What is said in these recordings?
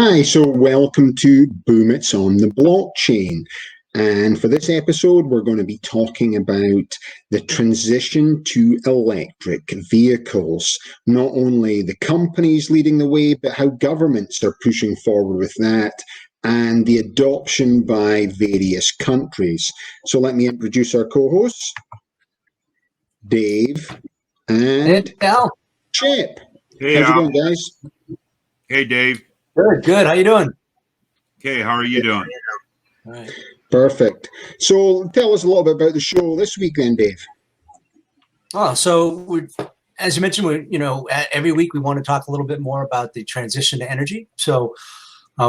Hi, so welcome to Boom It's on the Blockchain. And for this episode, we're going to be talking about the transition to electric vehicles. Not only the companies leading the way, but how governments are pushing forward with that and the adoption by various countries. So let me introduce our co-hosts, Dave and Chip. Hey, how's it going, guys? Hey, Dave. Good. How you doing? Okay, how are you doing? All right. Perfect. So tell us a little bit about the show this week then, Dave. As you mentioned, every week we want to talk a little bit more about the transition to energy. So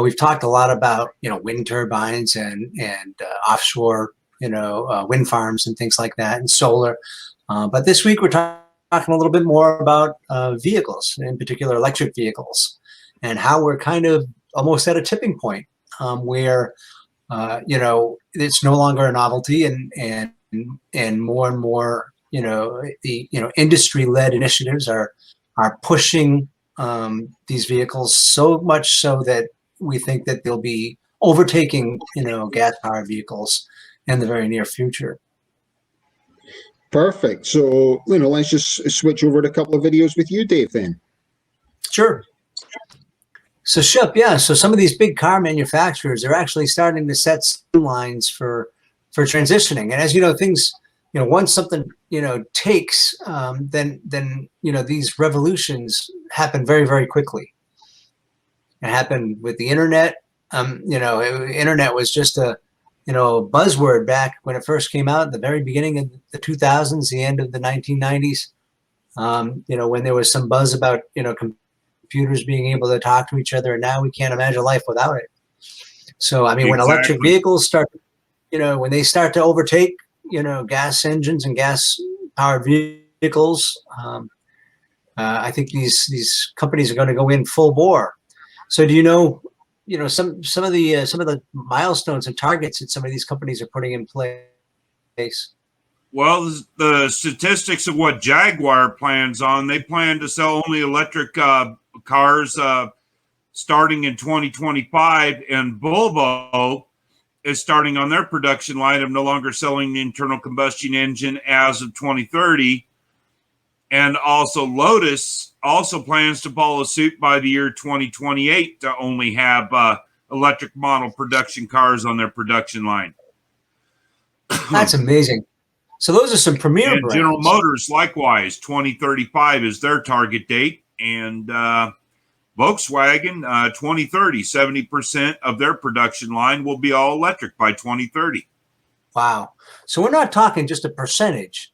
we've talked a lot about, wind turbines and offshore, wind farms and things like that, and solar. But this week we're talking a little bit more about vehicles, in particular electric vehicles, and how we're kind of almost at a tipping point where it's no longer a novelty, and more, industry-led initiatives are pushing these vehicles so much so that we think that they'll be overtaking, gas-powered vehicles in the very near future. Perfect. So, let's just switch over to a couple of videos with you, Dave, then. Sure. So, Shep, so some of these big car manufacturers are actually starting to set lines for transitioning. And as you know, things, once something, takes, then these revolutions happen very, very quickly. It happened with the internet. Internet was just a buzzword back when it first came out at the very beginning of the 2000s, the end of the 1990s. When there was some buzz about, computers being able to talk to each other, and now we can't imagine life without it. So, I mean, When electric vehicles start, when they start to overtake, gas engines and gas-powered vehicles, I think these companies are going to go in full bore. So, do you know some of the milestones and targets that some of these companies are putting in place? Well, the statistics of what Jaguar plans on, they plan to sell only electric cars starting in 2025, and Volvo is starting on their production line of no longer selling the internal combustion engine as of 2030. And also Lotus also plans to follow suit by the year 2028 to only have electric model production cars on their production line. That's amazing. So those are some premier brands. General Motors, likewise, 2035 is their target date. And Volkswagen, 2030, 70% of their production line will be all electric by 2030. Wow. So we're not talking just a percentage.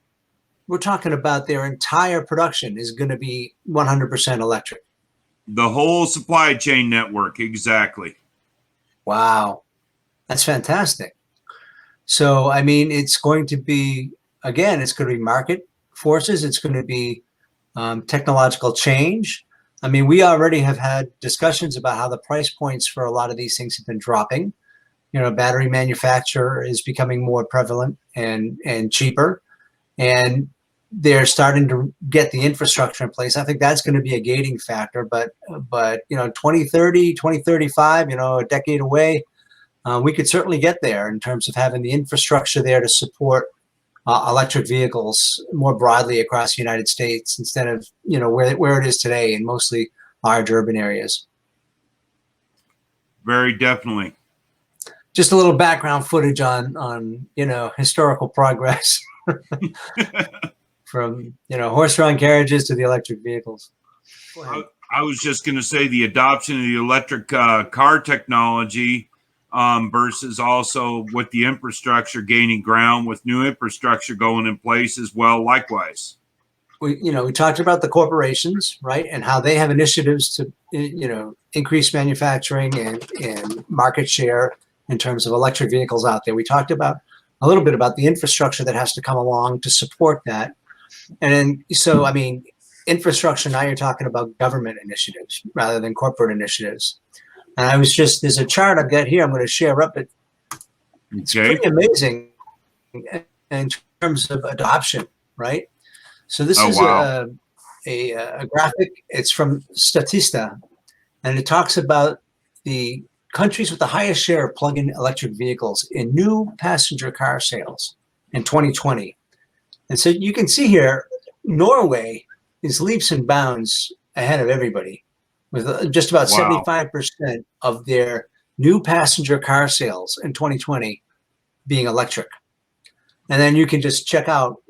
We're talking about their entire production is going to be 100% electric. The whole supply chain network, exactly. Wow. That's fantastic. So, I mean, it's going to be, again, it's going to be market forces. It's going to be technological change. I mean, we already have had discussions about how the price points for a lot of these things have been dropping. Battery manufacture is becoming more prevalent and cheaper. And they're starting to get the infrastructure in place. I think that's going to be a gating factor. But 2030, 2035, a decade away, we could certainly get there in terms of having the infrastructure there to support electric vehicles more broadly across the United States instead of, where it is today in mostly large urban areas. Very definitely. Just a little background footage on historical progress from, horse-drawn carriages to the electric vehicles. I was just going to say the adoption of the electric car technology versus also with the infrastructure gaining ground, with new infrastructure going in place as well. Likewise, we talked about the corporations, right, and how they have initiatives to increase manufacturing and market share in terms of electric vehicles out there. We talked about a little bit about the infrastructure that has to come along to support that, and then so I mean, infrastructure. Now you're talking about government initiatives rather than corporate initiatives. And there's a chart I've got here I'm going to share up. It's pretty amazing in terms of adoption, right? So this is a graphic. It's from Statista, and it talks about the countries with the highest share of plug-in electric vehicles in new passenger car sales in 2020. And so you can see here, Norway is leaps and bounds ahead of everybody, with just about 75% of their new passenger car sales in 2020 being electric. And then you can just check out,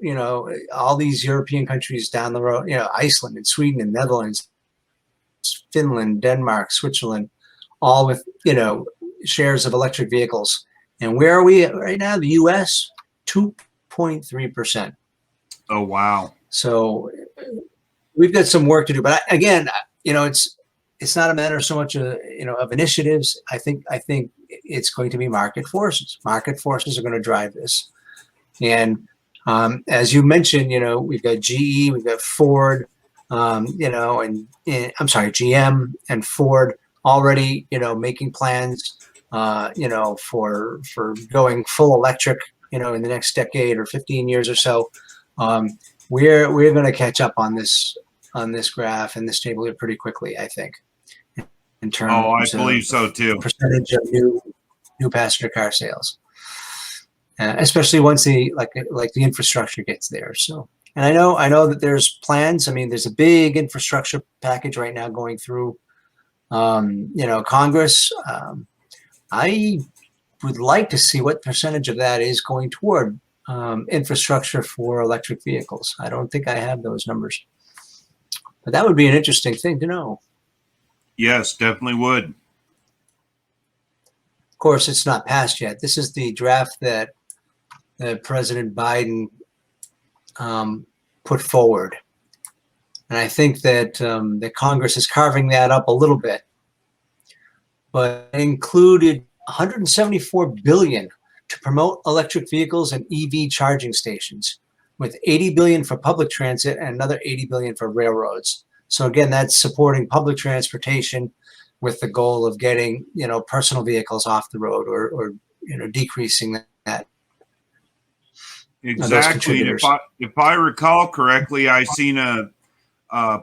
all these European countries down the road, Iceland and Sweden and Netherlands, Finland, Denmark, Switzerland, all with, shares of electric vehicles. And where are we right now? The US, 2.3%. Oh, wow. So we've got some work to do. But again, it's not a matter so much of initiatives. I think it's going to be market forces. Market forces are going to drive this. And as you mentioned, we've got GE, we've got Ford, GM and Ford already, making plans, for going full electric, in the next decade or 15 years or so. We're going to catch up on this graph and this table here pretty quickly, I think. In terms I believe so too. Percentage of new passenger car sales, especially once the infrastructure gets there. So, and I know that there's plans. I mean, there's a big infrastructure package right now going through, Congress. I would like to see what percentage of that is going toward infrastructure for electric vehicles. I don't think I have those numbers, but that would be an interesting thing to know. Yes, definitely would. Of course, it's not passed yet. This is the draft that President Biden put forward, and I think that that Congress is carving that up a little bit, but it included $174 billion to promote electric vehicles and EV charging stations, with $80 billion for public transit and another $80 billion for railroads. So again, that's supporting public transportation with the goal of getting, personal vehicles off the road or decreasing that. Exactly. If I recall correctly, I seen a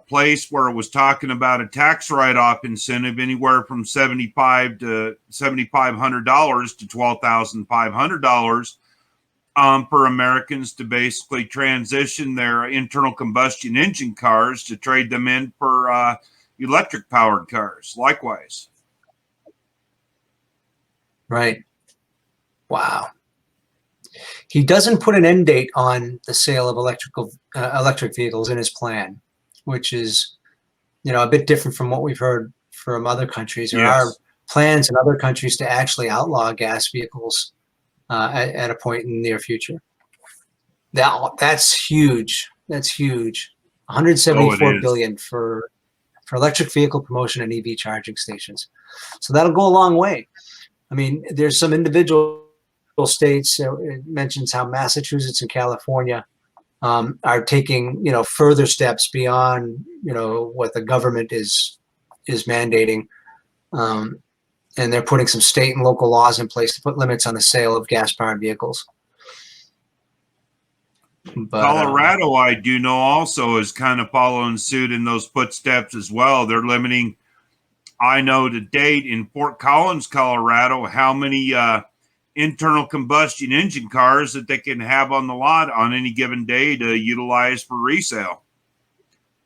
place where it was talking about a tax write-off incentive anywhere from $7,500 to $12,500 for Americans to basically transition their internal combustion engine cars to trade them in for electric powered cars. Likewise. Right. Wow. He doesn't put an end date on the sale of electric vehicles in his plan, which is, a bit different from what we've heard from other countries. There are plans in other countries to actually outlaw gas vehicles at a point in the near future. That's huge. That's huge. $174 billion for electric vehicle promotion and EV charging stations. So that'll go a long way. I mean, there's some individual states. It mentions how Massachusetts and California are taking, further steps beyond, what the government is mandating. And they're putting some state and local laws in place to put limits on the sale of gas-powered vehicles. But, Colorado, I do know also is kind of following suit in those footsteps as well. They're limiting, I know to date in Fort Collins, Colorado, how many internal combustion engine cars that they can have on the lot on any given day to utilize for resale.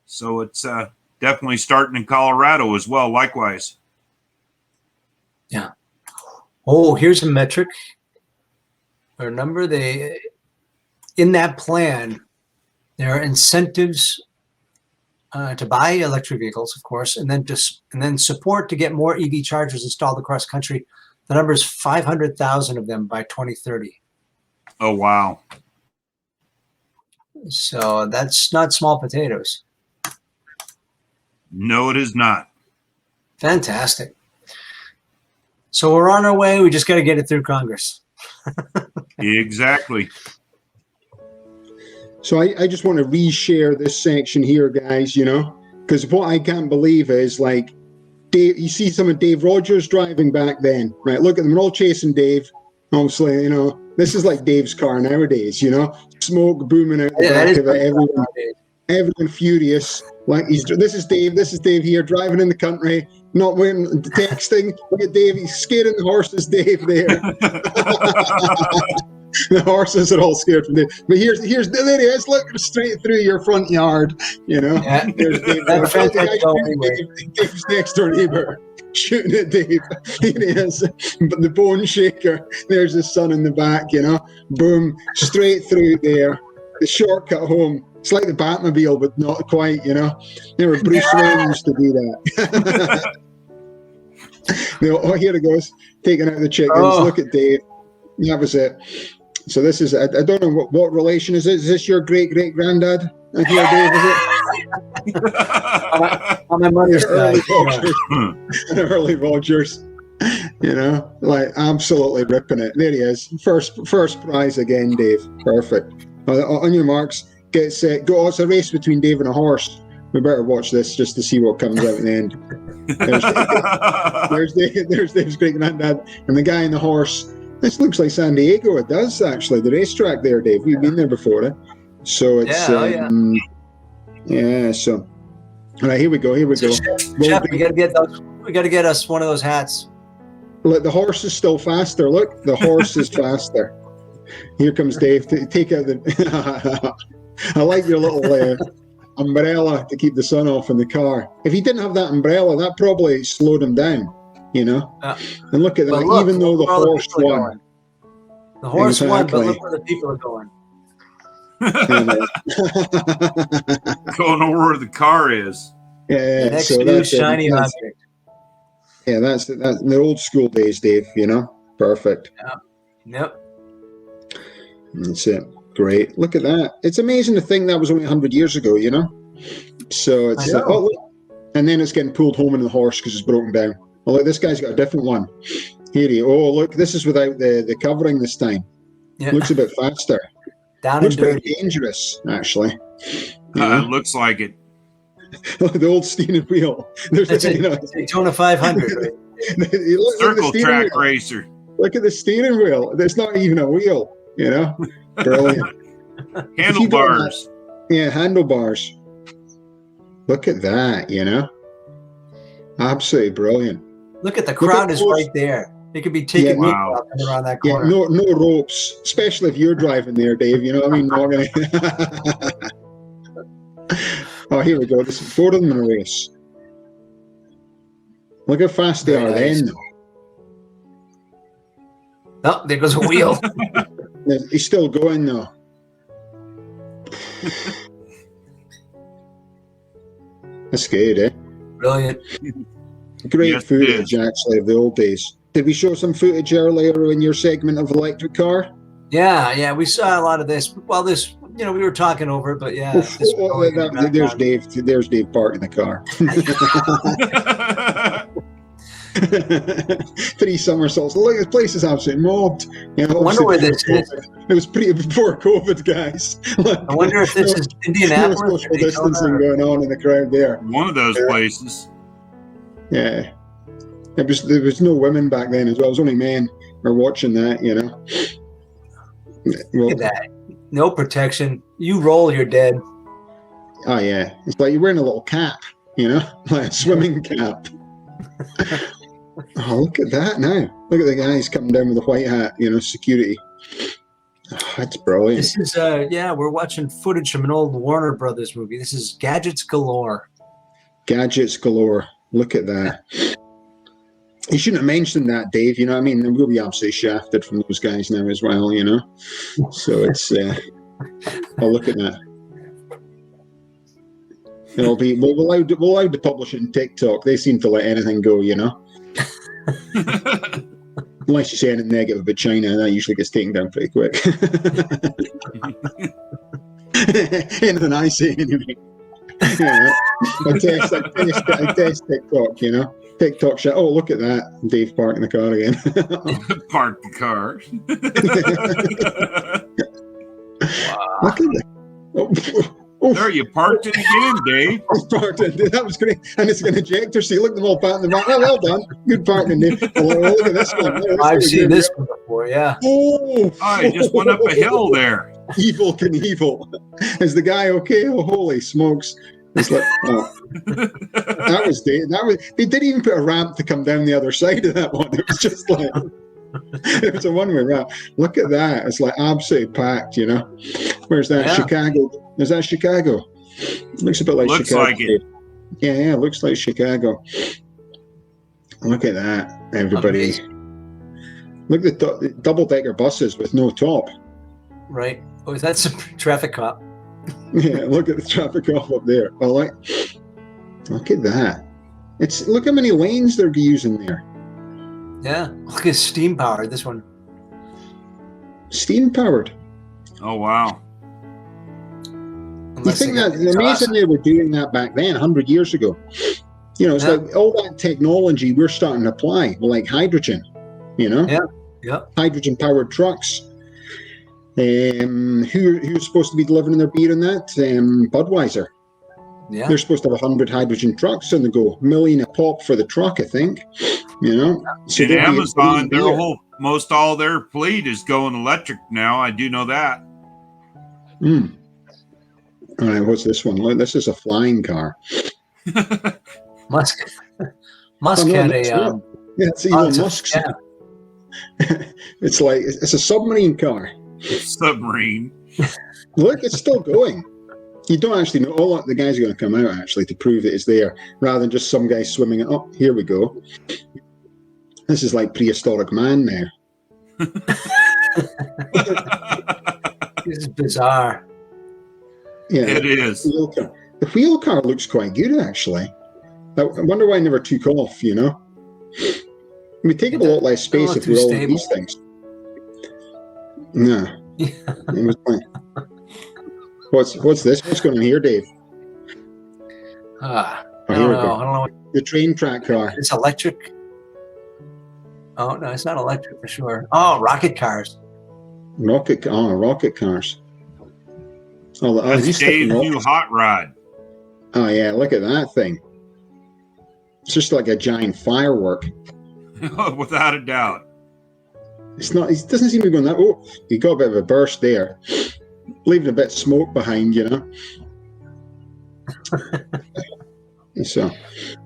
So it's definitely starting in Colorado as well, likewise. Yeah. Oh, here's a metric or a number. In that plan, there are incentives to buy electric vehicles, of course, and then support to get more EV chargers installed across the country. The number is 500,000 of them by 2030. Oh, wow. So that's not small potatoes. No, it is not. Fantastic. So we're on our way. We just got to get it through Congress. Exactly. So I just want to reshare this section here, guys, because what I can't believe is Dave, you see some of Dave Rogers driving back then, right? Look at them, they're all chasing Dave. Obviously, this is like Dave's car nowadays, smoke booming out the back of it, everyone furious. This is Dave here driving in the country, not when texting. Look at Dave, he's scaring the horses, Dave, there. The horses are all scared from Dave. But there he is, look straight through your front yard, you know. Yeah. There's Dave. That fence The guy ain't going shooting anywhere. Dave's next door neighbour shooting at Dave. Here he is. But the bone shaker, there's his son in the back, you know. Boom, straight through there. The shortcut home. It's like the Batmobile, but not quite, you know. There Bruce Wayne used to do that. Oh, here it goes. Taking out the chickens. Oh. Look at Dave. That was it. So this is, I don't know what relation is it? Is this your great-great-granddad? Here, Dave, is it? On my mother's Early side. Rogers. Early Rogers. You know, like absolutely ripping it. There he is. First prize again, Dave. Perfect. On your marks, get set, go. Oh, it's a race between Dave and a horse. We better watch this just to see what comes out in the end. There's Dave's great-granddad and the guy in the horse. This looks like San Diego. It does, actually. The racetrack there, Dave. We've been there before. So it's... Yeah, so... All right, here we go. Jeff, we gotta get us one of those hats. Look, the horse is still faster. Look, the horse is faster. Here comes Dave. Take out the... I like your little umbrella to keep the sun off in the car. If he didn't have that umbrella, that probably slowed him down. You know, and look at that. Look, even though the horse won, the horse won, but look where the people are going. Going over where the car is. Yeah, next so new that's shiny object. Yeah, that's the old school days, Dave. You know, perfect. Yeah. Yep. That's it. Great. Look at that. It's amazing to think that was only 100 years ago. You know, so it's look, and then it's getting pulled home in the horse because it's broken down. Oh, look, this guy's got a different one. Oh, look, this is without the covering this time. Yeah. Looks a bit faster. Looks pretty dangerous, actually. Looks like it. The old steering wheel. There's Daytona 500. Right? Circle track racer. Look at the steering wheel. There's not even a wheel, you know? Brilliant. Handlebars. Yeah, handlebars. Look at that, you know? Absolutely brilliant. Look at the crowd is right there. They could be taking around that corner. Yeah, no ropes, especially if you're driving there, Dave. You know what I mean? Not gonna... Oh, here we go. There's 4 of them in a race. Look how fast they are then. Oh, there goes a wheel. He's still going though. That's good, eh? Brilliant. Great footage, actually, of the old days. Did we show some footage earlier in your segment of electric car? Yeah, we saw a lot of this. Well, this, we were talking over it, but yeah. There's Dave. There's Dave parking the car. 3 somersaults. Look, this place is absolutely mobbed. I wonder where this is. It was before COVID, guys. I wonder if this is Indianapolis. Social distancing going on in the crowd there. One of those places. Yeah. There was no women back then as well. It was only men who were watching that, you know. Look at that. No protection. You roll, you're dead. Oh, yeah. It's like you're wearing a little cap, you know, like a swimming cap. Oh, look at that now. Look at the guys coming down with a white hat, security. Oh, that's brilliant. This is, we're watching footage from an old Warner Brothers movie. This is Gadgets Galore. Gadgets Galore. Look at that. You shouldn't have mentioned that, Dave. You know what I mean? We'll be absolutely shafted from those guys now as well, So it's, oh, look at that. We're allowed to publish it in TikTok. They seem to let anything go, Unless you say anything negative about China, that usually gets taken down pretty quick. Anything I say, anyway. I test TikTok, TikTok shit. Oh, look at that. Dave parking the car again. Park the car. Wow. Look at that. There, you parked it again, Dave. Parked it. That was great. And it's an ejector seat. Look at them all patting the back. Oh, well done. Good parking, Dave. Oh, look at this one. I've seen this one before, yeah. Oh, I just went up a hill there. Evil Knievel. Is the guy okay? Oh, holy smokes. It's like, oh, they didn't even put a ramp to come down the other side of that one. It was just like, it was a one-way ramp. Look at that. It's like absolutely packed, you know. Where's that? Yeah. Chicago. Is that Chicago? Looks a bit like Looks Chicago. like it. Yeah, looks like Chicago. Look at that, everybody. Amazing. Look at the double-decker buses with no top. Right. Oh, that's a traffic cop. Yeah, look at the traffic cop up there. Oh, look at that. Look how many lanes they're using there. Yeah. Look at steam powered, this one. Steam powered. Oh, wow. Unless You think they got that the amazing exhaust. they were doing that back then, 100 years ago? You know, it's Yeah. like all that technology we're starting to apply, like hydrogen, you know? Yeah. Yeah. Hydrogen powered trucks. Who's supposed to be delivering their beer in that? Budweiser. Yeah. They're supposed to have 100 hydrogen trucks on the go, $1 million a pop for the truck, I think. You know, so In they'll be Amazon, beer. most all their fleet is going electric now. I do know that. All right, what's this one? Look, this is a flying car. Musk Oh, no, had it's a not. Yeah, it's Elon it's a- Musk's. yeah. It's like it's a submarine car. Submarine. Look, it's still going. You don't actually know. All the guys are going to come out actually to prove that it's there, rather than just some guy swimming it up. Here we go. This is like prehistoric man now. This is bizarre. Yeah, It is. The wheel car looks quite good actually. I wonder why I never took off. You know, it would take up a lot less space look if we were too all in stable. these things. No. It was fine. What's this? What's going on here, Dave? I Oh, don't here we know. go. I don't know. The train track car. It's electric. Oh no, it's not electric for sure. Oh, rocket cars. Rocket cars. Oh, That's he's sticking Dave's new rockets. hot rod. Oh yeah, look at that thing. It's just like a giant firework. Without a doubt. It's not. It doesn't seem to be going that. Oh, he got a bit of a burst there, leaving a bit of smoke behind. You know. So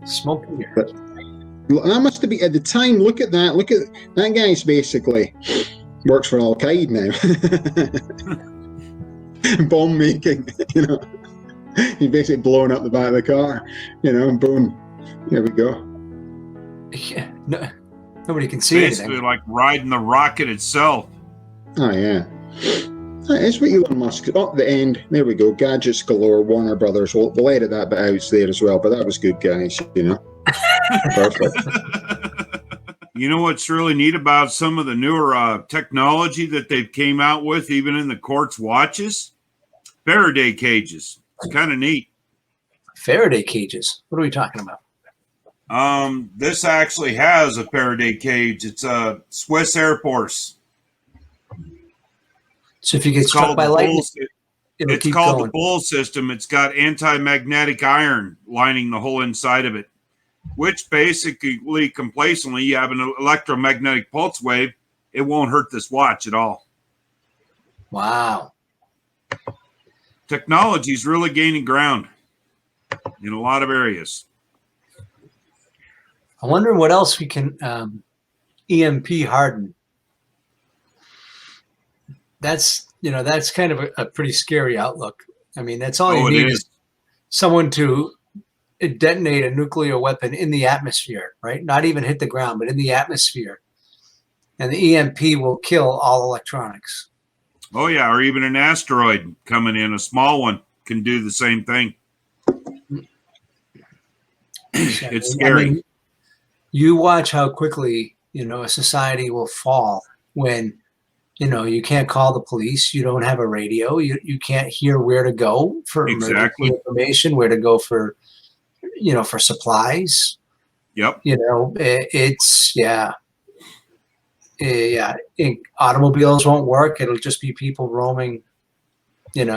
Smoking here. that must have been at the time. Look at that. Look at that guy's basically works for Al Qaeda now. Bomb making. You know. He's basically blowing up the back of the car. You know, and boom. There we go. Yeah, no, nobody can see Basically anything. like riding the rocket itself. Oh yeah. It's what Elon Musk. Oh, the end. There we go. Gadgets galore. Warner Brothers. We'll edit that bit out there as well. But that was good, guys. You know. Perfect. You know what's really neat about some of the newer technology that they've came out with, even in the quartz watches? Faraday cages. It's kind of neat. Faraday cages. What are we talking about? This actually has a Faraday cage. It's a Swiss Air Force. So if you get It's struck called by the lightning, Bull- it'll It's keep called going. the Bull system. It's got anti-magnetic iron lining the whole inside of it, which basically, complacently, you have an electromagnetic pulse wave. It won't hurt this watch at all. Wow. Technology is really gaining ground in a lot of areas. I wonder what else we can EMP harden. That's kind of a pretty scary outlook. I mean, that's all you Oh, it need is. is someone to detonate a nuclear weapon in the atmosphere, right? Not even hit the ground, but in the atmosphere. And the EMP will kill all electronics. Oh, yeah, or even an asteroid coming in, a small one, can do the same thing. It's scary. I mean, you watch how quickly, a society will fall when, you can't call the police. You don't have a radio. You can't hear where to go for Exactly. emergency information, where to go for, for supplies. Yep. It's, yeah. Yeah. Automobiles won't work. It'll just be people roaming, trying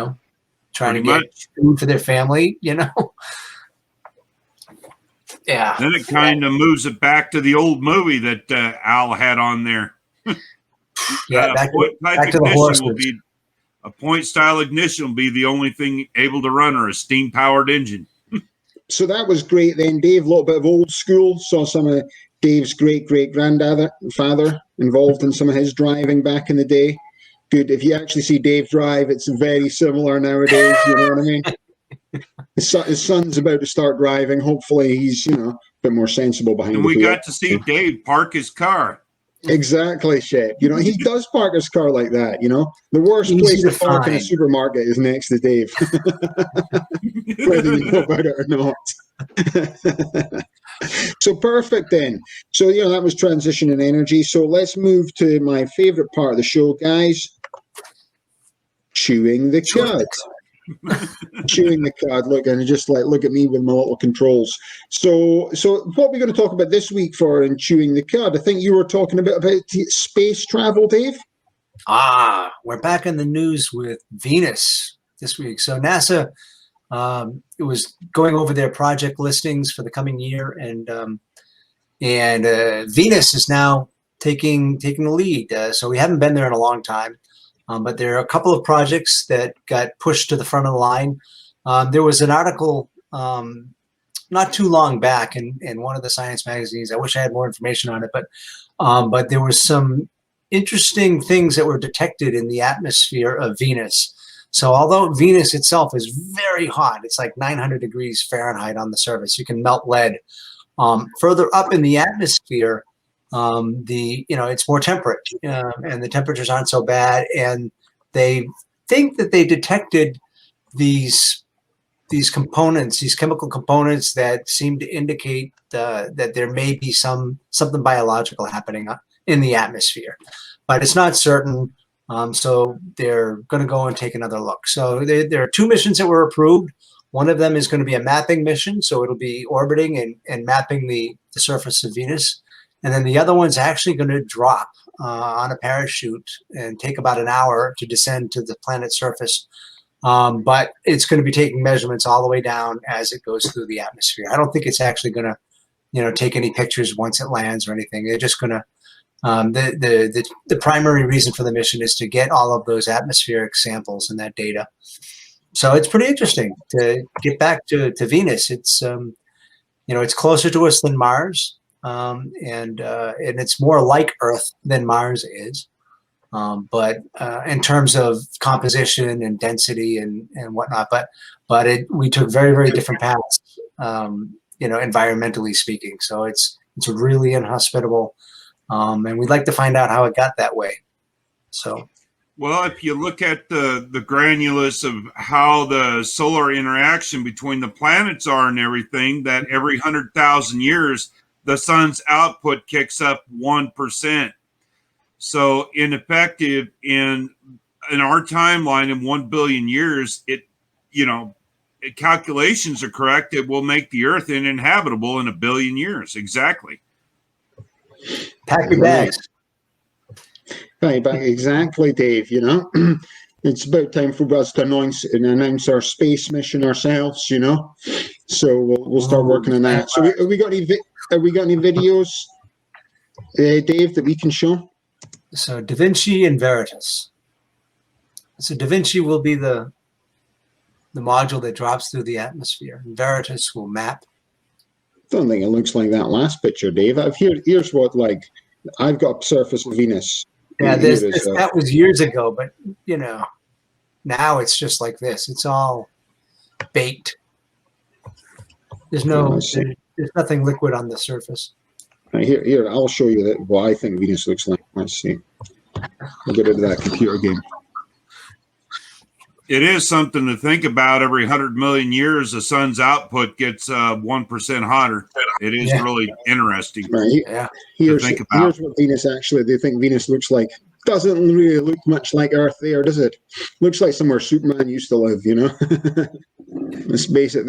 Pretty to get much. food for their family, Yeah. Then it kind of moves it back to the old movie that Al had on there. Yeah, back to the horses. A point style ignition will be the only thing able to run, or a steam powered engine. so that was great then, Dave. A little bit of old school. Saw some of Dave's father involved in some of his driving back in the day. Good. If you actually see Dave drive, it's very similar nowadays. You know what I mean? His son's about to start driving. Hopefully, he's a bit more sensible behind And the we wheel. got to see Dave park his car. Exactly, Shep. He does park his car like that. The worst Easy place to to park in a find. supermarket is next to Dave, whether you know about it or not. So perfect then. So that was transition and energy. So let's move to my favorite part of the show, guys. Chewing the cud. Chewing the cud. Look, and just look at me with my little controls. So what we're going to talk about this week for in chewing the cud? I think you were talking about space travel, Dave. We're back in the news with Venus this week. So NASA it was going over their project listings for the coming year, and Venus is now taking the lead. So we haven't been there in a long time, but there are a couple of projects that got pushed to the front of the line. There was an article not too long back in one of the science magazines. I wish I had more information on it, but there was some interesting things that were detected in the atmosphere of Venus. So although Venus itself is very hot, it's like 900 degrees Fahrenheit on the surface. You can melt lead. Further up in the atmosphere, it's more temperate, and the temperatures aren't so bad. And they think that they detected these components, these chemical components that seem to indicate that there may be something biological happening in the atmosphere, but it's not certain. So they're going to go and take another look. So there are two missions that were approved. One of them is going to be a mapping mission, so it'll be orbiting and mapping the surface of Venus. And then the other one's actually going to drop on a parachute and take about an hour to descend to the planet's surface. But it's going to be taking measurements all the way down as it goes through the atmosphere. I don't think it's actually going to, take any pictures once it lands or anything. They're just going to the primary reason for the mission is to get all of those atmospheric samples and that data. So it's pretty interesting to get back to Venus. It's it's closer to us than Mars, and it's more like Earth than Mars is. But in terms of composition and density and whatnot, but we took very, very different paths, environmentally speaking. So it's really inhospitable. And we'd like to find out how it got that way. So, well, if you look at the granulus of how the solar interaction between the planets are and everything, that every 100,000 years, the sun's output kicks up 1%. So in effect, in our timeline in 1 billion years, calculations are correct. It will make the Earth uninhabitable in 1 billion years. Exactly. Pack your bags. Right, exactly, Dave. It's about time for us to announce our space mission ourselves. So we'll start working on that. So have we got any videos, Dave, that we can show? So Da Vinci and Veritas. So Da Vinci will be the module that drops through the atmosphere. Veritas will map. Don't think it looks like that last picture, Dave. Here's what I've got surface of Venus. Yeah, that was years ago, but now it's just like this. It's all baked. There's nothing liquid on the surface. Right, here, I'll show you what I think Venus looks like. Let's see. We'll get into that computer game. It is something to think about. Every 100 million years, the sun's output gets 1% hotter. It is really interesting. Right. Here's what Venus they think Venus looks like. Doesn't really look much like Earth there, does it? Looks like somewhere Superman used to live, Let's base it.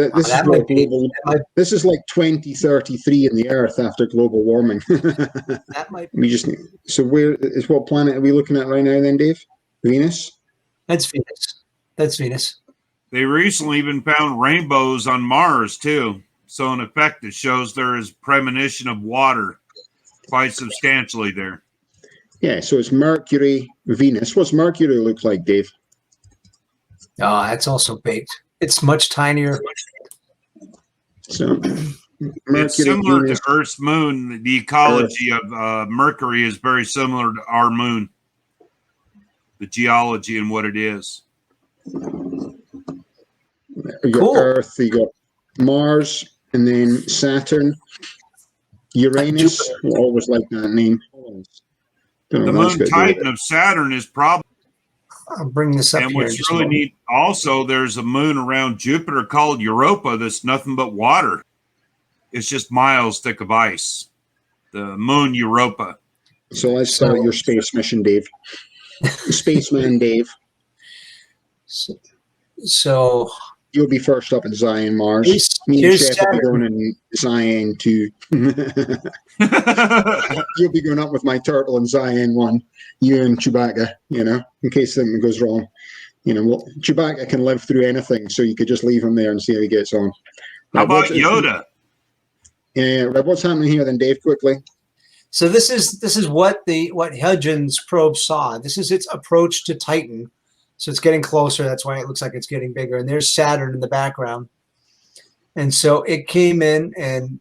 This is like 2033 in the Earth after global warming. That might be. So what planet are we looking at right now then, Dave? Venus? That's Venus. They recently even found rainbows on Mars too. So in effect, it shows there is premonition of water quite substantially there. Yeah, so it's Mercury, Venus. What's Mercury look like, Dave? Oh, that's also baked. It's much tinier. So It's Mercury, similar Venus, to Earth's moon. The ecology of Mercury is very similar to our moon. The geology and what it is. you got Cool. Earth, you got Mars, and then Saturn, Uranus. Jupiter. I always like that name. Don't know The what that's moon got to do with Titan it. of Saturn is probably, I'll bring this up and here. in what's just a really moment. neat, also, there's a moon around Jupiter called Europa that's nothing but water. It's just miles thick of ice. The moon Europa. So let's start your space mission, Dave. Spaceman Dave. So You'll be first up at Zion Mars. Me and here's Chef will be Saturn. going in Zion 2. You'll be going up with my turtle in Zion 1. You and Chewbacca, in case something goes wrong. Well, Chewbacca can live through anything, so you could just leave him there and see how he gets on. How about Yoda? Yeah, what's happening here then, Dave, quickly? So this is what Huygens probe saw. This is its approach to Titan. So it's getting closer. That's why it looks like it's getting bigger. And there's Saturn in the background. And so it came in and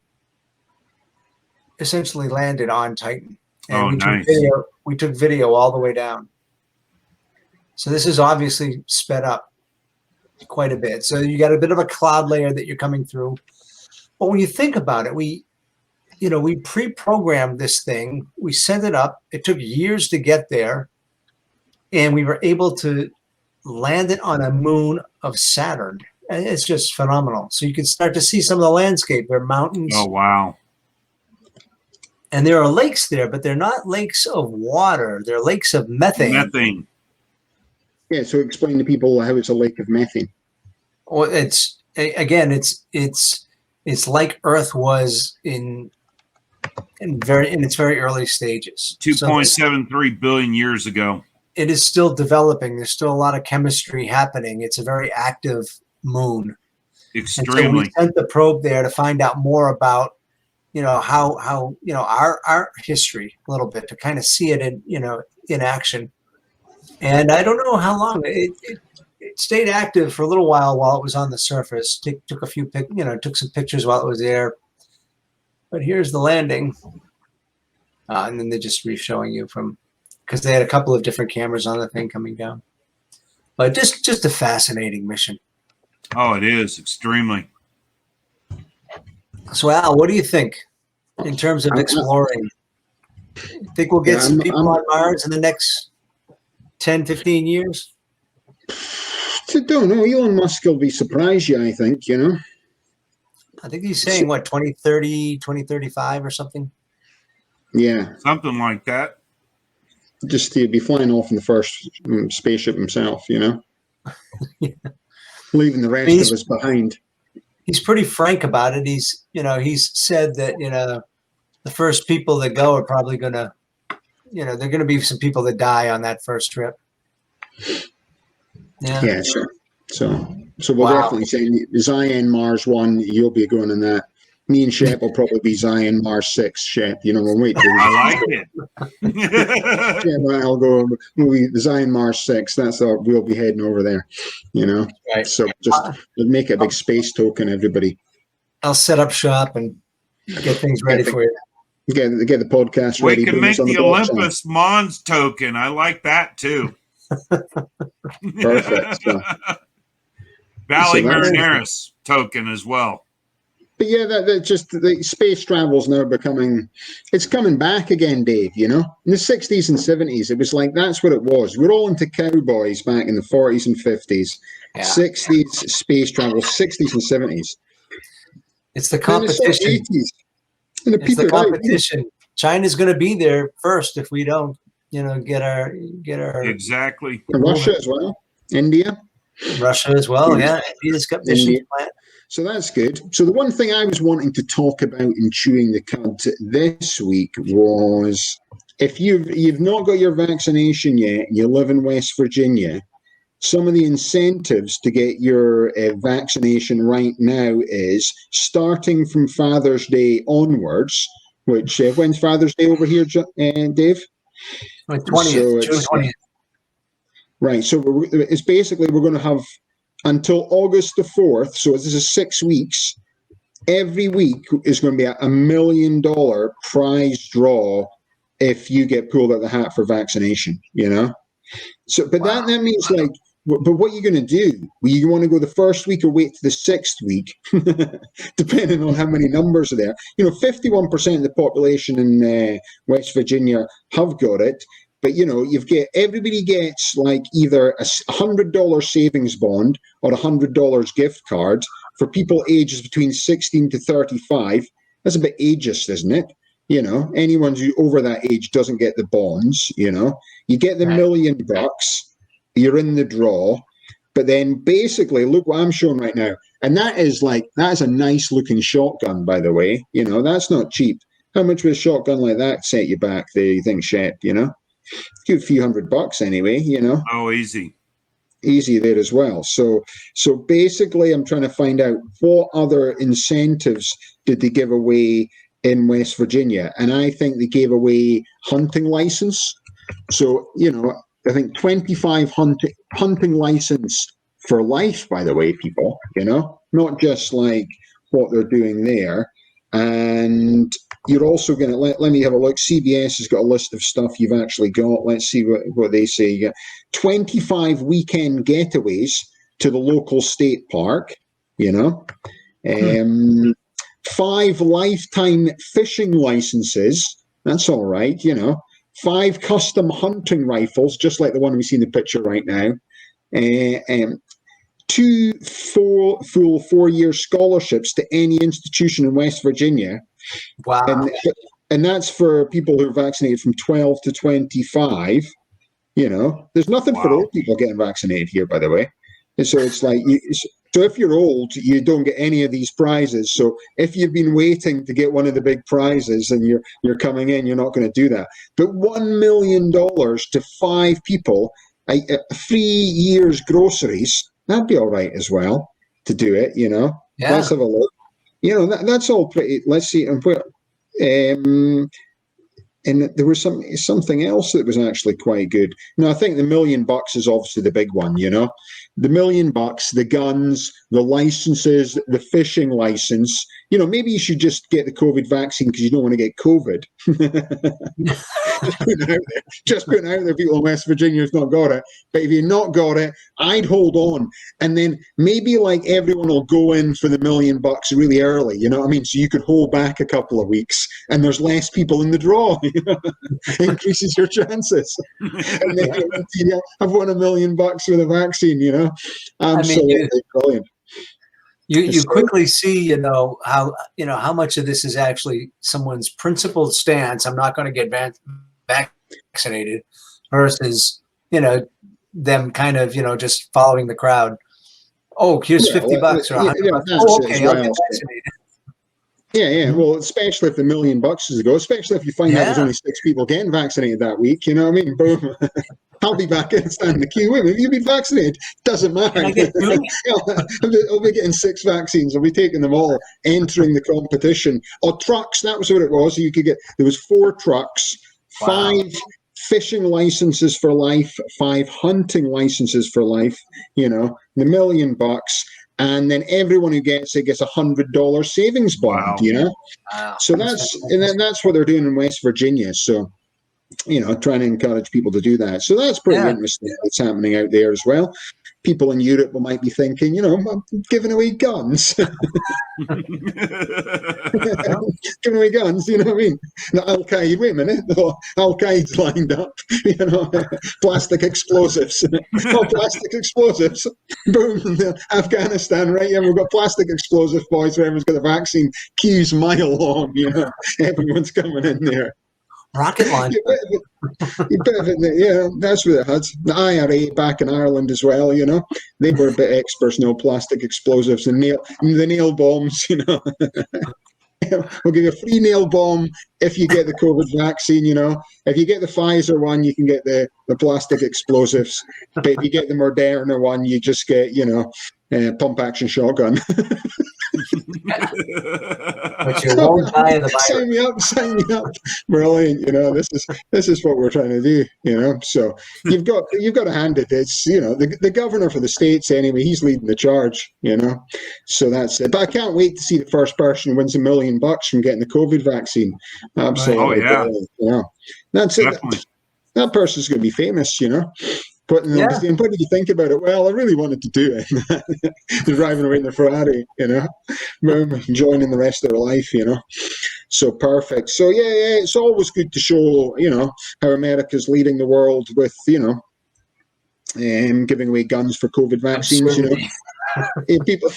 essentially landed on Titan. And nice. We took video all the way down. So this is obviously sped up quite a bit. So you got a bit of a cloud layer that you're coming through. But when you think about it, we pre-programmed this thing. We sent it up. It took years to get there. And we were able to land it on a moon of Saturn. And it's just phenomenal. So you can start to see some of the landscape. There are mountains. Oh, wow. And there are lakes there, but they're not lakes of water. They're lakes of methane. Methane. Yeah, so explain to people how it's a lake of methane. Well, it's like Earth was in its very early stages. 2.73 billion years ago. It is still developing. There's still a lot of chemistry happening. It's a very active moon. Extremely. And so we sent the probe there to find out more about, how our history a little bit, to kind of see it in action. And I don't know how long it stayed active for a little while it was on the surface. Took a few took some pictures while it was there. But here's the landing, and then they're just re-showing you because they had a couple of different cameras on the thing coming down. But just a fascinating mission. Oh, it is extremely. So Al, what do you think in terms of exploring? Think we'll get some people on Mars in the next 10, 15 years? I don't know. Elon Musk will be surprised you, I think, I think he's saying, 2030, 2035 or something? Yeah. Something like that. Just he'd be flying off in the first spaceship himself, Yeah. Leaving the rest of us behind. He's pretty frank about it. He's said that, the first people that go are probably going to, there are going to be some people that die on that first trip. Yeah, sure. So we'll definitely say Zion Mars 1, you'll be going in that. Me and Shep will probably be Zion Mars 6, Shep. We'll wait. I like it. Yeah, I'll go. We'll be Zion Mars 6. We'll be heading over there. Right. So just make a big space token, everybody. I'll set up shop and get things ready for you. Get the podcast ready. We can make the Olympus Mons token. I like that too. Perfect. Valley Marineris token as well. But yeah, that just the space travel's now it's coming back again, Dave. In the 60s and 70s, it was like that's what it was. We're all into cowboys back in the 40s and 50s. Yeah. 60s space travel, 60s and 70s. It's the competition. It's the competition. China's going to be there first if we don't, get our exactly. And Russia as well. India. Russia as well. Yeah, India's got missions planned. So that's good. So the one thing I was wanting to talk about in Chewing the Cud this week was if you've not got your vaccination yet, you live in West Virginia, some of the incentives to get your vaccination right now is starting from Father's Day onwards, which when's Father's Day over here, Dave? 20th, June 20th. Right. So it's basically we're going to have until August the 4th. So this is 6 weeks every week is going to be a $1 million prize draw if you get pulled out the hat for vaccination, you know? So, but Wow. that means like, but what are you going to do? Well, you want to go the first week or wait to the 6th week, depending on how many numbers are there. You know, 51% of the population in West Virginia have got it. But, you know, everybody gets like either a $100 savings bond or $100 gift card for people ages between 16 to 35. That's a bit ageist, isn't it? You know, anyone who over that age doesn't get the bonds, you know. You get the $1 million, you're in the draw. But then basically, look what I'm showing right now. And that is a nice looking shotgun, by the way. You know, that's not cheap. How much would a shotgun like that set you back, the thing, Shep, you know? A few $100 anyway, you know. Oh, easy There as well. So basically, I'm trying to find out what other incentives did they give away in West Virginia, and I think they gave away hunting license. So, you know, I think 25 hunting license for life. By the way, people, you know, not just like what they're doing there. And you're also going to let me have a look. CBS has got a list of stuff you've actually got. Let's see what they say. You got 25 weekend getaways to the local state park, you know, 5 lifetime fishing licenses. That's all right, you know. 5 custom hunting rifles, just like the one we see in the picture right now. 2 full 4-year scholarships to any institution in West Virginia. Wow. And that's for people who are vaccinated from 12 to 25. You know, there's nothing for old people getting vaccinated here, by the way. And so it's like, so if you're old, you don't get any of these prizes. So if you've been waiting to get one of the big prizes and you're coming in, you're not going to do that. But $1 million to 5 people, 3 years groceries, that'd be all right as well to do it, you know. Yeah. Let's have a look. You know, that's all pretty. Let's see. And there was something else that was actually quite good. No, I think the $1 million is obviously the big one, you know. The $1 million, the guns, the licenses, the fishing license. You know, maybe you should just get the COVID vaccine because you don't want to get COVID. Just putting out there, people in West Virginia who've not got it. But if you've not got it, I'd hold on. And then maybe like everyone will go in for the $1 million really early, you know what I mean? So you could hold back a couple of weeks and there's less people in the draw. You know? Increases your chances. And then I've won $1 million with a vaccine, you know? Absolutely brilliant. You quickly see, you know, how much of this is actually someone's principled stance. I'm not going to get vaccinated versus, you know, them kind of, you know, just following the crowd. Oh, here's $50 or $100. Oh, okay, I'll get vaccinated. Yeah. Well, especially if the $1 million is to go, especially if you find out there's only 6 people getting vaccinated that week, you know what I mean? Boom. I'll be back in and stand in the queue. Wait, have you been vaccinated? Doesn't matter. I'll be getting 6 vaccines. I'll be taking them all, entering the competition. Or trucks, that was what it was. So you could there was 4 trucks, 5 fishing licenses for life, 5 hunting licenses for life, you know, the $1 million. And then everyone who gets it gets $100 savings bond, you know? Wow. So that's what they're doing in West Virginia. So, you know, trying to encourage people to do that. So that's pretty interesting what's happening out there as well. People in Europe might be thinking, you know, I'm giving away guns. Giving away guns, you know what I mean? Al-Qaeda, wait a minute, Al-Qaeda's lined up, you know, plastic explosives. Plastic explosives. Boom, Afghanistan, right? Yeah, we've got plastic explosive boys, where everyone's got the vaccine, queues mile long, you know, everyone's coming in there. Rocket launcher. Yeah, that's what it had. The IRA back in Ireland as well, you know. They were a bit experts, no plastic explosives and the nail bombs, you know. We'll give you a free nail bomb if you get the COVID vaccine, you know. If you get the Pfizer one, you can get the plastic explosives. But if you get the Moderna one, you just get, you know, pump action shotgun. But you won't die of the virus. Sign me up, sign me up. Brilliant. This is what we're trying to do, So you've got to hand it. It's, the governor for the States anyway, he's leading the charge, So that's it. But I can't wait to see the first person who wins $1 million from getting the COVID vaccine. Absolutely. Oh, yeah. That's it. Definitely. That person's going to be famous, But what did you think about it? Well, I really wanted to do it. They're driving away in the Ferrari, enjoying the rest of their life, So perfect. So yeah, it's always good to show, how America's leading the world with, giving away guns for COVID vaccines. People,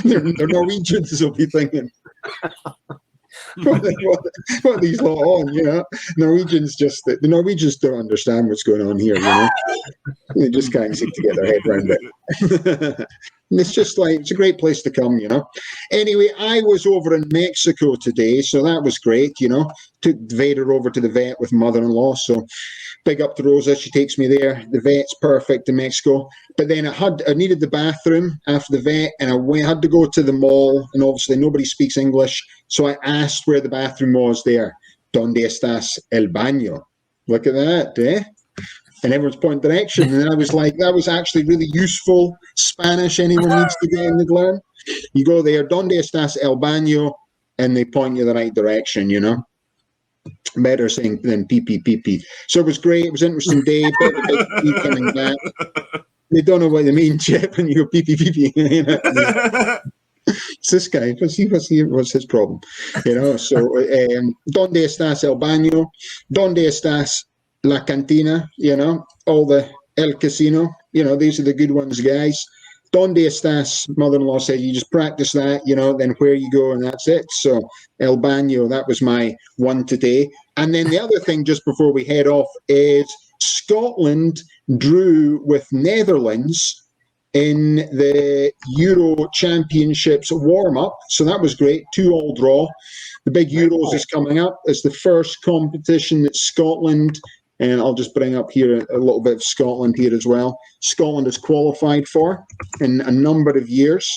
they're Norwegians will be thinking. What these lot on, Norwegians the Norwegians don't understand what's going on here, They just can't seem to get their head around it. And it's just it's a great place to come, Anyway, I was over in Mexico today, so that was great, Took Vader over to the vet with mother-in-law, so big up to Rosa, she takes me there. The vet's perfect in Mexico. But then I needed the bathroom after the vet, and I had to go to the mall, and obviously nobody speaks English, so I asked where the bathroom was there. ¿Dónde estás el baño? Look at that, eh? And everyone's pointing direction, and I was like, that was actually really useful Spanish anyone needs to get in the learn. You go there, ¿Dónde estás el baño? And they point you the right direction, Better saying than pee pee pee pee. So it was great. It was an interesting day. Bit of a big coming back. They don't know what they mean, Chip, and you go pee pee pee pee. It's this guy. What's his problem? So ¿Dónde estás el baño? ¿Dónde estás la cantina? All the el casino. These are the good ones, guys. ¿Dónde estás? Mother-in-law said you just practice that, then where you go, and that's it. So El Baño, that was my one today. And then the other thing just before we head off is Scotland drew with Netherlands in the Euro Championships warm-up. So that was great, 2-2 draw. The big Euros is coming up. It's the first competition that Scotland, and I'll just bring up here a little bit of Scotland here as well. Scotland has qualified for in a number of years.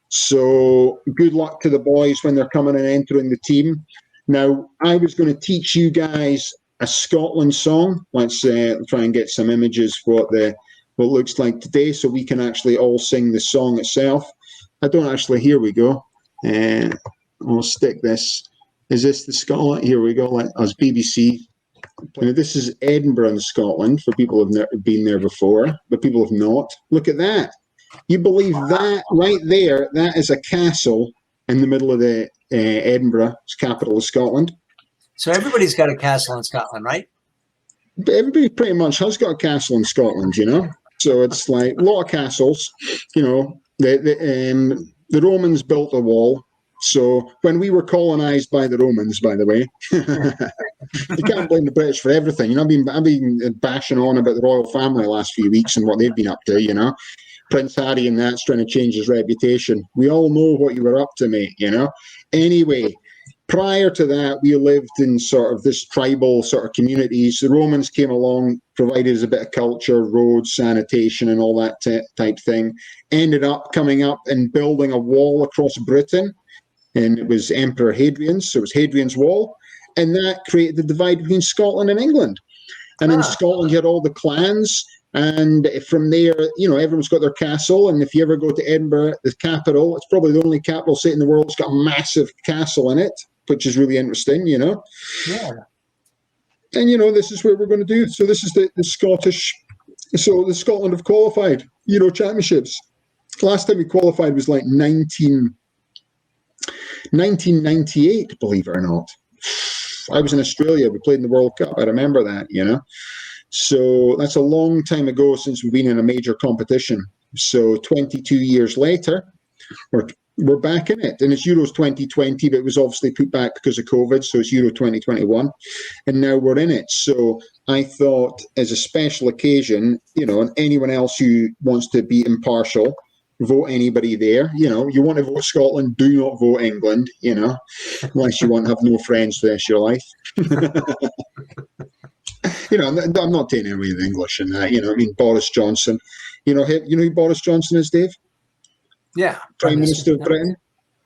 So good luck to the boys when they're coming and entering the team. Now, I was going to teach you guys a Scotland song. Let's try and get some images for what it looks like today so we can actually all sing the song itself. I don't actually, here we go. I'll stick this. Is this the Scotland? Here we go. As BBC. Now, this is Edinburgh in Scotland for people who've never been there before, but people have not. Look at that. You believe that right there, that is a castle in the middle of the Edinburgh, capital of Scotland. So everybody's got a castle in Scotland, right? Everybody pretty much has got a castle in Scotland, So it's like a lot of castles. The Romans built a wall. So when we were colonized by the Romans, by the way, you can't blame the British for everything. I've been bashing on about the royal family the last few weeks and what they've been up to, Prince Harry and that's trying to change his reputation. We all know what you were up to, mate, Anyway, prior to that, we lived in sort of this tribal sort of communities. The Romans came along, provided us a bit of culture, roads, sanitation, and all that type thing. Ended up coming up and building a wall across Britain. And it was Emperor Hadrian's, so it was Hadrian's Wall. And that created the divide between Scotland and England. And in Scotland, you had all the clans. And from there, everyone's got their castle. And if you ever go to Edinburgh, the capital, it's probably the only capital city in the world that's got a massive castle in it, which is really interesting, Yeah. And, this is what we're going to do. So this is the Scottish. So the Scotland have qualified Euro Championships. Last time we qualified was like 1998, believe it or not. I was in Australia. We played in the World Cup. I remember that, So that's a long time ago since we've been in a major competition. So 22 years later, we're back in it. And it's Euros 2020, but it was obviously put back because of COVID. So it's Euro 2021. And now we're in it. So I thought as a special occasion, and anyone else who wants to be impartial, vote anybody there. You want to vote Scotland, do not vote England, unless you want to have no friends for the rest of your life. I'm not taking away the English and that, Boris Johnson. You know who Boris Johnson is, Dave? Yeah. Prime Minister of Britain.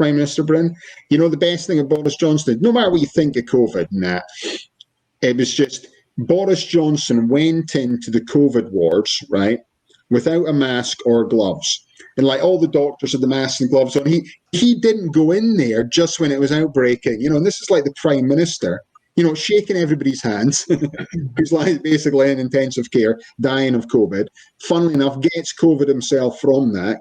Prime Minister Britain. You know the best thing about Boris Johnson, no matter what you think of COVID and that, it was just Boris Johnson went into the COVID wards, right, without a mask or gloves. And like all the doctors had the masks and gloves on. He didn't go in there just when it was outbreaking. And this is like the Prime Minister, shaking everybody's hands, who's like basically in intensive care, dying of COVID. Funnily enough, gets COVID himself from that,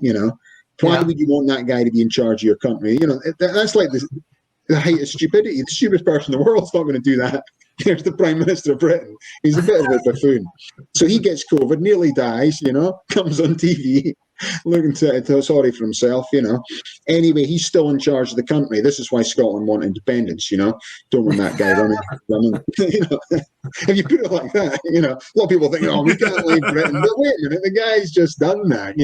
Why would you want that guy to be in charge of your country? That's like the height of stupidity. The stupidest person in the world's not going to do that. There's the Prime Minister of Britain. He's a bit of a buffoon. So he gets COVID, nearly dies, comes on TV, looking to sorry for himself, Anyway, he's still in charge of the country. This is why Scotland want independence, Don't want that guy running. If you put it like that, a lot of people think, we can't leave Britain. But wait a minute, the guy's just done that,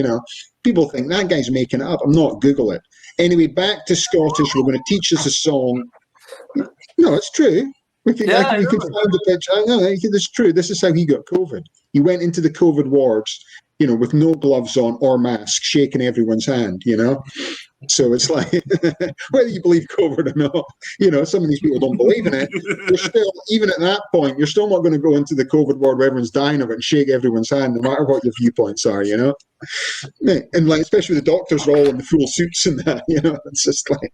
People think that guy's making it up. I'm not. Google it. Anyway, back to Scottish. We're going to teach us a song. No, it's true. We can find the picture. No, it's true. This is how he got COVID. He went into the COVID wards, with no gloves on or mask, shaking everyone's hand, So it's like, whether you believe COVID or not, some of these people don't believe in it. You're still, even at that point, you're still not going to go into the COVID ward where everyone's dying of it and shake everyone's hand, no matter what your viewpoints are, And like, especially the doctors are all in the full suits and that, it's just like,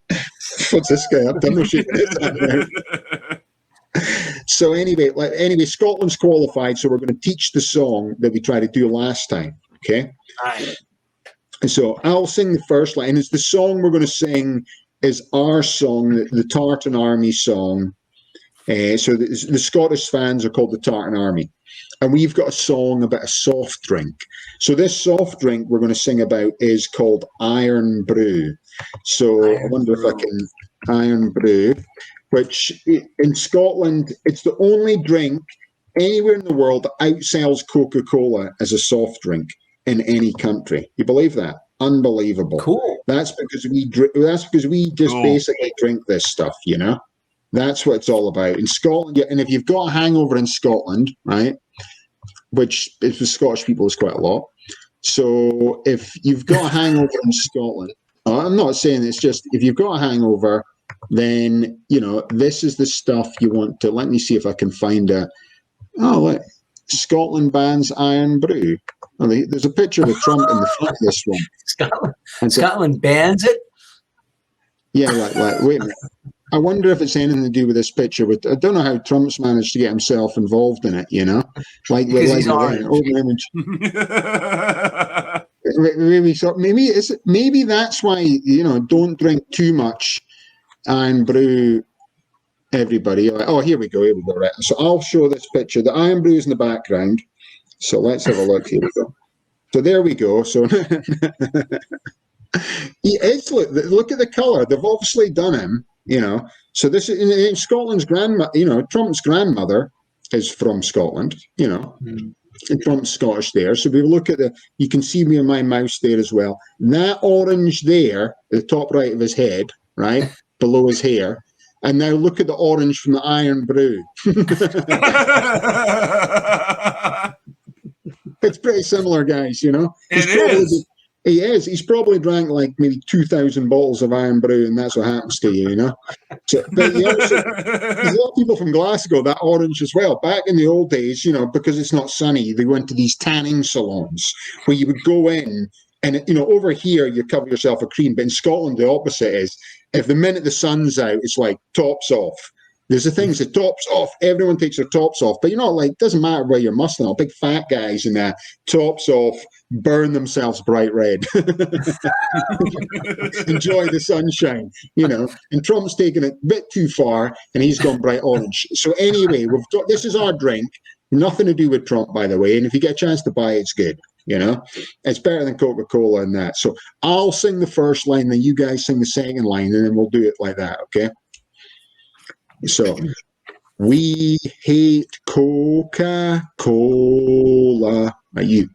what's this guy up to? I'm not shaking his hand now. So anyway, Scotland's qualified, so we're going to teach the song that we tried to do last time, okay? Right. So I'll sing the first line. It's the song we're going to sing is our song, the Tartan Army song. So the Scottish fans are called the Tartan Army. And we've got a song about a soft drink. So this soft drink we're going to sing about is called Iron Brew. So I wonder if I can... Iron Brew, which in Scotland, it's the only drink anywhere in the world that outsells Coca-Cola as a soft drink in any country. You believe that? Unbelievable. Cool. That's because we just basically drink this stuff, That's what it's all about. In Scotland, and if you've got a hangover in Scotland, right, which for Scottish people is quite a lot. So if you've got a hangover in Scotland, I'm not saying it's just, if you've got a hangover, then, this is the stuff you want to, let me see if I can find look, Scotland bans Iron Brew. There's a picture of Trump in the front of this one. Scotland bans it? Yeah, like wait a minute. I wonder if it's anything to do with this picture. I don't know how Trump's managed to get himself involved in it, Like, he's orange. Maybe that's why, don't drink too much Iron Brew, everybody. Oh, here we go, right. So I'll show this picture. The Iron Brew is in the background. So let's have a look. Here we go. So there we go. So look at the colour. They've obviously done him, So this is in Scotland's grandmother, Trump's grandmother is from Scotland, And Trump's Scottish there. So if we look at you can see me on my mouse there as well. That orange there, the top right of his head, right? Below his hair, and now look at the orange from the Iron Brew. It's pretty similar, guys. He is. He's probably drank like maybe 2,000 bottles of Iron Brew, and that's what happens to you, So, but there's a lot of people from Glasgow that orange as well. Back in the old days, because it's not sunny, they went to these tanning salons where you would go in. And, over here, you cover yourself with cream. But in Scotland, the opposite is, if the minute the sun's out, it's like tops off. There's the things that tops off. Everyone takes their tops off. But, it doesn't matter where you're muscling out. Big fat guys and that, tops off, burn themselves bright red. Enjoy the sunshine, And Trump's taken it a bit too far, and he's gone bright orange. So anyway, this is our drink. Nothing to do with Trump, by the way. And if you get a chance to buy it, it's good. It's better than Coca-Cola and that. So I'll sing the first line, then you guys sing the second line, and then we'll do it like that, okay? So, we hate Coca-Cola. Right, you.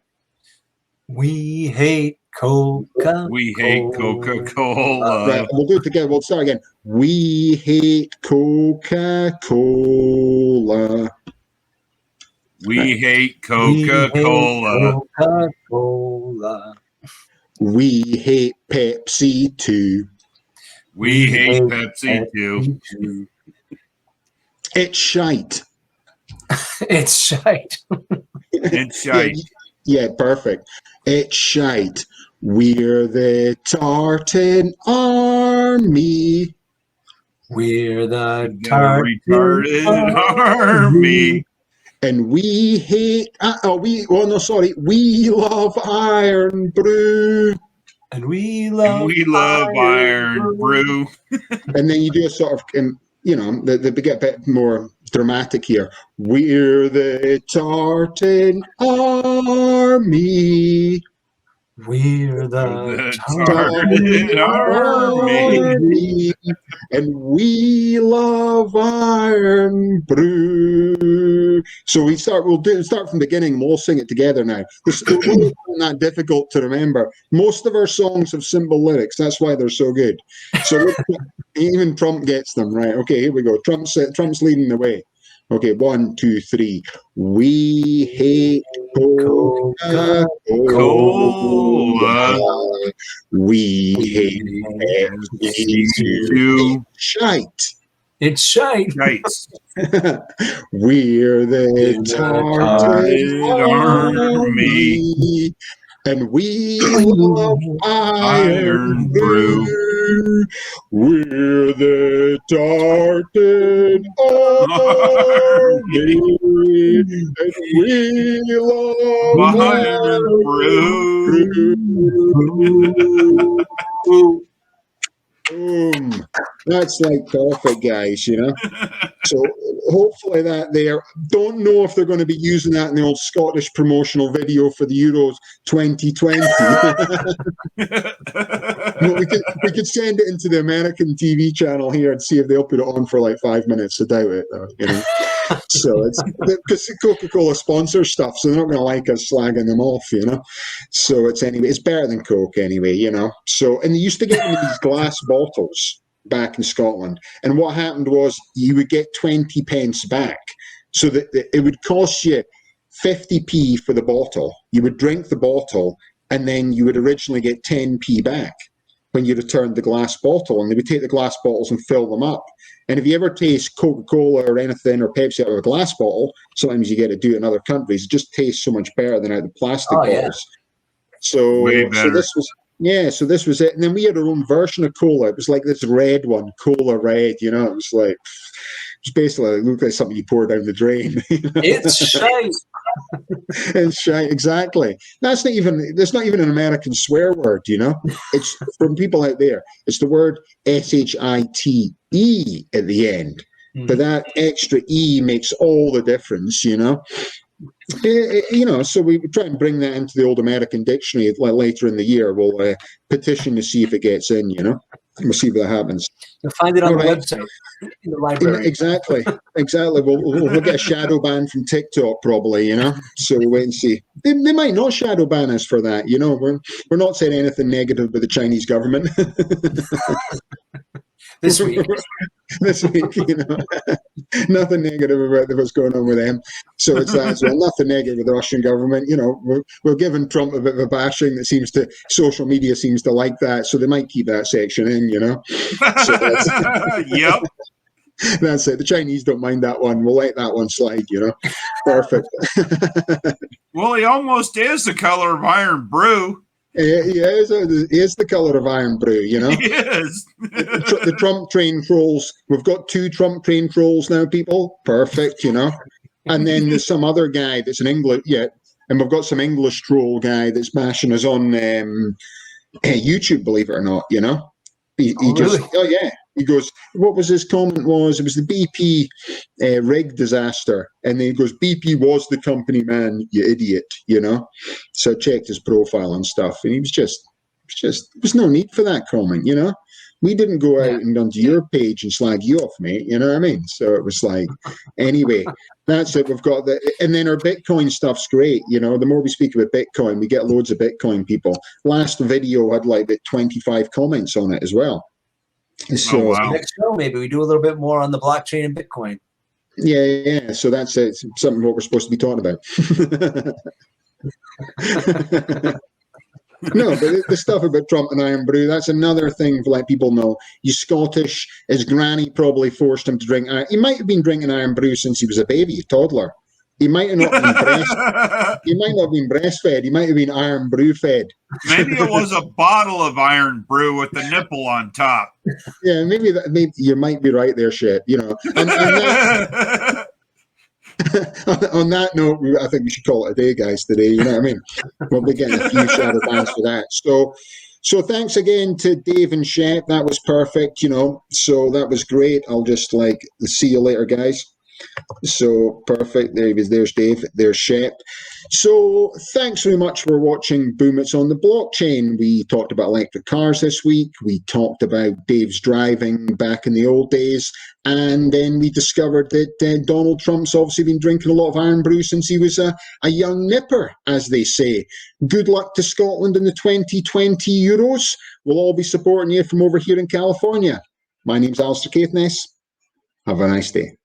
We hate Coca-Cola. We hate Coca-Cola. Right, we'll do it together. We'll start again. We hate Coca-Cola. We hate Coca-Cola. Coca-Cola. We hate Pepsi too. We hate Pepsi too. It's shite. It's shite. It's shite. Yeah, perfect. It's shite. We're the Tartan Army. We're the The retarded army. And we hate, we love Iron Brew. And we love Iron Brew. And then you do a sort of, they get a bit more dramatic here. We're the Tartan Army. We're the Tartan Army. And we love Iron Brew. So we'll start from the beginning and we'll sing it together now. It's really not that difficult to remember. Most of our songs have simple lyrics. That's why they're so good. So even Trump gets them right. Okay, here we go. Trump's leading the way. Okay, 1, 2, 3. We hate Coca-Cola. We hate Pepsi too. Shite. It's shite. We're the Tartan Army. And we love Iron Brew. We're the Tartan Army. And we love Iron Brew. Boom. That's like perfect, guys, So hopefully that there. Don't know if they're going to be using that in the old Scottish promotional video for the Euros 2020. we could send it into the American TV channel here and see if they'll put it on for like 5 minutes. I doubt it, though, So it's because Coca-Cola sponsors stuff, so they're not going to like us slagging them off, So it's better than Coke anyway, So, and they used to get them in these glass bottles back in Scotland, and what happened was you would get 20 pence back, so that it would cost you 50p for the bottle. You would drink the bottle, and then you would originally get 10p back when you returned the glass bottle, and they would take the glass bottles and fill them up. And if you ever taste Coca-Cola or anything or Pepsi out of a glass bottle, sometimes you get to do it in other countries. It just tastes so much better than out of the plastic bottles. Yeah. So this was it. And then we had our own version of cola. It was like this red one, Cola Red. It was like, it basically looked like something you pour down the drain. It's shite. It's shite, exactly. That's not even an American swear word, It's from people out there. It's the word shite at the end. But that extra E makes all the difference, So we try and bring that into the old American dictionary later in the year. We'll petition to see if it gets in, and we'll see what happens. You'll find it on the website, in the library. Exactly. We'll get a shadow ban from TikTok probably, So we'll wait and see. They might not shadow ban us for that, We're not saying anything negative about the Chinese government. This week, nothing negative about what's going on with them. So it's that as well. Nothing negative with the Russian government. We're giving Trump a bit of a bashing that social media seems to like that. So they might keep that section in, So yep. That's it. The Chinese don't mind that one. We'll let that one slide, Perfect. Well, he almost is the color of Iron Brew. He is the colour of Iron Brew, He is. The Trump train trolls. We've got 2 Trump train trolls now, people. Perfect, And then there's some other guy that's an English, and we've got some English troll guy that's bashing us on YouTube, believe it or not, He goes, what was his comment was? It was the BP rig disaster. And then he goes, BP was the company, man, you idiot, So I checked his profile and stuff. And he was just, there was no need for that comment, We didn't go out and onto your page and slag you off, mate. You know what I mean? So it was like, anyway, that's it. We've got and then our Bitcoin stuff's great. The more we speak about Bitcoin, we get loads of Bitcoin people. Last video had like 25 comments on it as well. So wow. Next show, maybe we do a little bit more on the blockchain and Bitcoin. Yeah. So that's it. Something what we're supposed to be talking about. No, but the stuff about Trump and Iron Brew, that's another thing to let people know. He's Scottish. His granny probably forced him to drink. He might have been drinking Iron Brew since he was a baby, a toddler. He might have not been He might not have been breastfed. He might have been Iron Brew fed. Maybe it was a bottle of Iron Brew with the nipple on top. Yeah, maybe you might be right there, shit. You know, and that, on that note, I think we should call it a day, guys, today. You know what I mean? We'll be getting a few shadow bans for that. So thanks again to Dave and Shep. That was perfect, you know. So that was great. I'll just see you later, guys. So perfect. There he is. There's Dave. There's Shep. So thanks very much for watching Boom It's on the Blockchain. We talked about electric cars this week. We talked about Dave's driving back in the old days. And then we discovered that Donald Trump's obviously been drinking a lot of Iron Brew since he was a young nipper, as they say. Good luck to Scotland in the 2020 Euros. We'll all be supporting you from over here in California. My name's Alistair Caithness. Have a nice day.